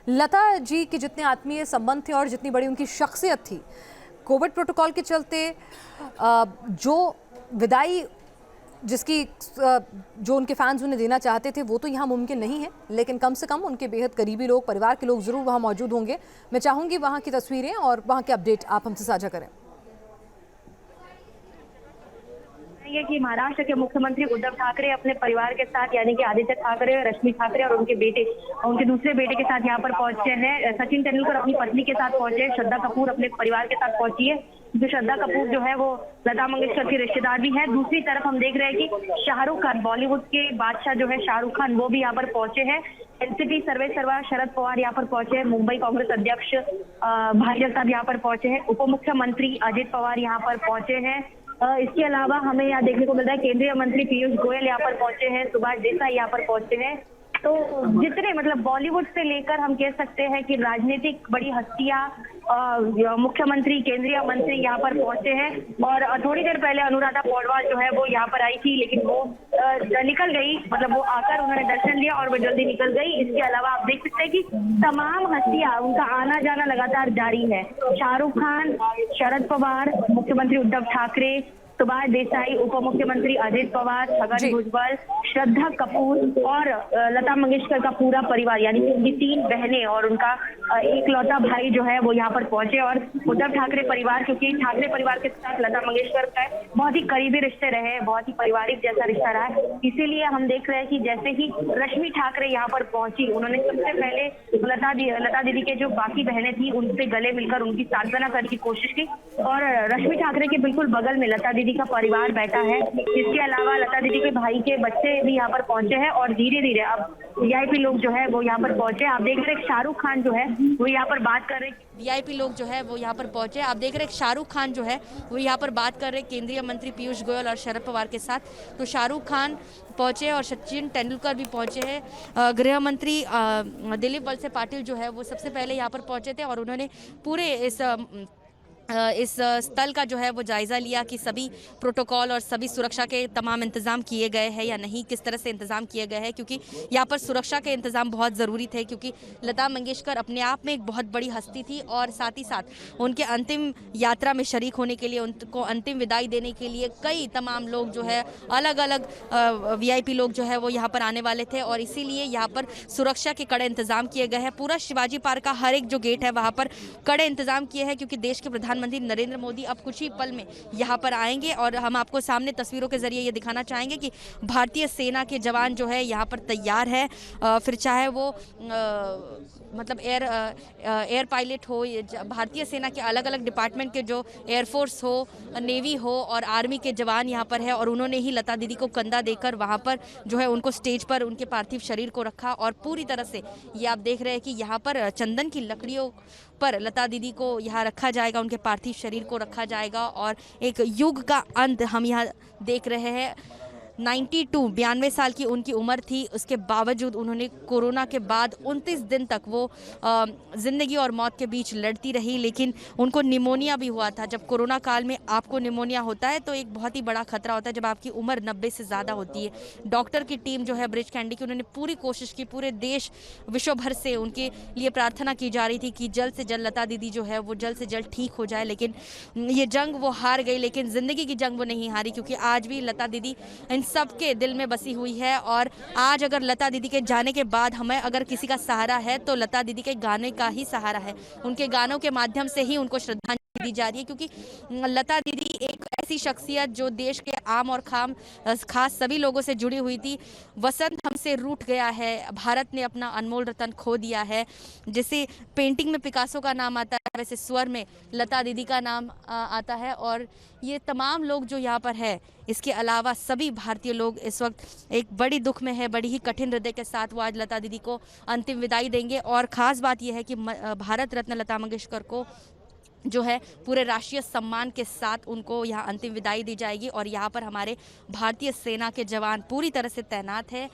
लता जी के जितने आत्मीय संबंध थे और जितनी बड़ी उनकी शख्सियत थी, कोविड प्रोटोकॉल के चलते जो विदाई जिसकी जो उनके फैंस उन्हें देना चाहते थे वो तो यहाँ मुमकिन नहीं है, लेकिन कम से कम उनके बेहद करीबी लोग, परिवार के लोग ज़रूर वहाँ मौजूद होंगे। मैं चाहूँगी वहाँ की तस्वीरें और वहाँ के अपडेट आप हमसे साझा करें। ये कि महाराष्ट्र के मुख्यमंत्री उद्धव ठाकरे अपने परिवार के साथ यानी कि आदित्य ठाकरे, रश्मि ठाकरे और उनके दूसरे बेटे के साथ यहाँ पर पहुंचे हैं। सचिन तेंदुलकर अपनी पत्नी के साथ पहुंचे, श्रद्धा कपूर अपने परिवार के साथ पहुंची है। जो श्रद्धा कपूर जो है वो लता मंगेशकर की रिश्तेदार भी है। दूसरी तरफ हम देख रहे हैं कि शाहरुख खान, बॉलीवुड के बादशाह जो है शाहरुख खान, वो भी यहाँ पर पहुंचे हैं। एनसीपी सर्वे सर्वा शरद पवार यहाँ पर पहुंचे हैं। मुंबई कांग्रेस अध्यक्ष भाई जगताप यहाँ पर पहुंचे हैं। उप मुख्यमंत्री अजित पवार यहाँ पर पहुंचे हैं। इसके अलावा हमें यहाँ देखने को मिल रहा है केंद्रीय मंत्री पीयूष गोयल यहाँ पर पहुंचे हैं, सुभाष देसाई यहाँ पर पहुंचे हैं। तो जितने मतलब बॉलीवुड से लेकर हम कह सकते हैं कि राजनीतिक बड़ी हस्तियां, मुख्यमंत्री, केंद्रीय मंत्री यहाँ पर पहुंचे हैं। और थोड़ी देर पहले अनुराधा पौडवाल जो है वो यहाँ पर आई थी, लेकिन वो निकल गई, मतलब वो आकर उन्होंने दर्शन लिया और वो जल्दी निकल गई। इसके अलावा आप देख सकते हैं कि तमाम हस्तियां, उनका आना जाना लगातार जारी है। शाहरुख खान, शरद पवार, मुख्यमंत्री उद्धव ठाकरे, सुभाष देसाई, उप मुख्यमंत्री अजित पवार, छगन भुजबल, श्रद्धा कपूर और लता मंगेशकर का पूरा परिवार यानी कि उनकी 3 बहनें और उनका इकलौता भाई जो है वो यहाँ पर पहुंचे। और उद्धव ठाकरे परिवार, क्योंकि ठाकरे परिवार के साथ लता मंगेशकर का बहुत ही करीबी रिश्ते रहे, बहुत ही पारिवारिक जैसा रिश्ता रहा है, इसीलिए हम देख रहे हैं कि जैसे ही रश्मि ठाकरे यहाँ पर पहुंची, उन्होंने सबसे पहले लता दीदी के जो बाकी बहनें थी उनसे गले मिलकर उनकी सांत्वना करने की कोशिश की। और रश्मि ठाकरे के बिल्कुल बगल में लता दीदी का परिवार बैठा है। इसके अलावा लता दीदी के भाई के बच्चे भी यहाँ पर पहुंचे हैं और धीरे धीरे अब वीआईपी लोग जो है वो यहाँ पर पहुंचे। आप देख रहे हैं शाहरुख खान जो है वो यहाँ पर बात कर रहे हैं। वीआईपी लोग जो है वो यहाँ पर पहुंचे। आप देख रहे हैं शाहरुख खान जो है वो यहाँ पर बात कर रहे हैं केंद्रीय मंत्री पीयूष गोयल और शरद पवार के साथ। तो शाहरुख खान पहुंचे और सचिन तेंदुलकर भी पहुंचे हैं। गृह मंत्री दिलीप वलसे पाटिल जो है वो सबसे पहले यहाँ पर पहुंचे थे और उन्होंने पूरे इस स्थल का जो है वो जायज़ा लिया कि सभी प्रोटोकॉल और सभी सुरक्षा के तमाम इंतज़ाम किए गए हैं या नहीं, किस तरह से इंतज़ाम किए गए हैं, क्योंकि यहाँ पर सुरक्षा के इंतज़ाम बहुत ज़रूरी थे, क्योंकि लता मंगेशकर अपने आप में एक बहुत बड़ी हस्ती थी और साथ ही साथ उनके अंतिम यात्रा में शरीक होने के लिए, उनको अंतिम विदाई देने के लिए कई तमाम लोग जो है अलग अलग वीआईपी लोग जो है वो यहाँ पर आने वाले थे और इसीलिए यहाँ पर सुरक्षा के कड़े इंतज़ाम किए गए हैं। पूरा शिवाजी पार्क का हर एक जो गेट है वहाँ पर कड़े इंतज़ाम किए हैं, क्योंकि देश के प्रधानमंत्री नरेंद्र मोदी अब कुछ ही पल में यहाँ पर आएंगे और हम आपको सामने तस्वीरों के जरिए ये दिखाना चाहेंगे कि भारतीय सेना के जवान जो है यहाँ पर तैयार है। फिर चाहे वो मतलब एयर पायलट हो, भारतीय सेना के अलग अलग डिपार्टमेंट के जो एयरफोर्स हो, नेवी हो और आर्मी के जवान यहाँ पर है और उन्होंने ही लता दीदी को कंधा देकर वहाँ पर जो है उनको स्टेज पर उनके पार्थिव शरीर को रखा और पूरी तरह से ये आप देख रहे हैं कि यहाँ पर चंदन की लकड़ियों पर लता दीदी को यहाँ रखा जाएगा, उनके पार्थिव शरीर को रखा जाएगा और एक युग का अंत हम यहाँ देख रहे हैं। 92 साल की उनकी उम्र थी, उसके बावजूद उन्होंने कोरोना के बाद 29 दिन तक वो ज़िंदगी और मौत के बीच लड़ती रही, लेकिन उनको निमोनिया भी हुआ था। जब कोरोना काल में आपको निमोनिया होता है तो एक बहुत ही बड़ा खतरा होता है जब आपकी उम्र 90 से ज़्यादा होती है। डॉक्टर की टीम जो है ब्रिज कैंडी की, उन्होंने पूरी कोशिश की, पूरे देश विश्व भर से उनके लिए प्रार्थना की जा रही थी कि जल्द से जल्द लता दीदी जो है वो जल्द से जल्द ठीक हो जाए, लेकिन ये जंग वो हार गई। लेकिन ज़िंदगी की जंग वो नहीं हारी, क्योंकि आज भी लता दीदी इन सबके दिल में बसी हुई है। और आज अगर लता दीदी के जाने के बाद हमें अगर किसी का सहारा है तो लता दीदी के गाने का ही सहारा है। उनके गानों के माध्यम से ही उनको श्रद्धांजलि दी जा रही है, क्योंकि लता दीदी एक ऐसी शख्सियत जो देश के आम और खास सभी लोगों से जुड़ी हुई थी। वसंत हमसे रूठ गया है, भारत ने अपना अनमोल रतन खो दिया है। जैसे पेंटिंग में पिकासो का नाम आता है, वैसे स्वर में लता दीदी का नाम आता है। और ये तमाम लोग जो यहाँ पर है, इसके अलावा सभी भारतीय लोग इस वक्त एक बड़ी दुख में है, बड़ी ही कठिन हृदय के साथ वो आज लता दीदी को अंतिम विदाई देंगे। और ख़ास बात यह है कि भारत रत्न लता मंगेशकर को जो है पूरे राष्ट्रीय सम्मान के साथ उनको यहाँ अंतिम विदाई दी जाएगी और यहाँ पर हमारे भारतीय सेना के जवान पूरी तरह से तैनात है।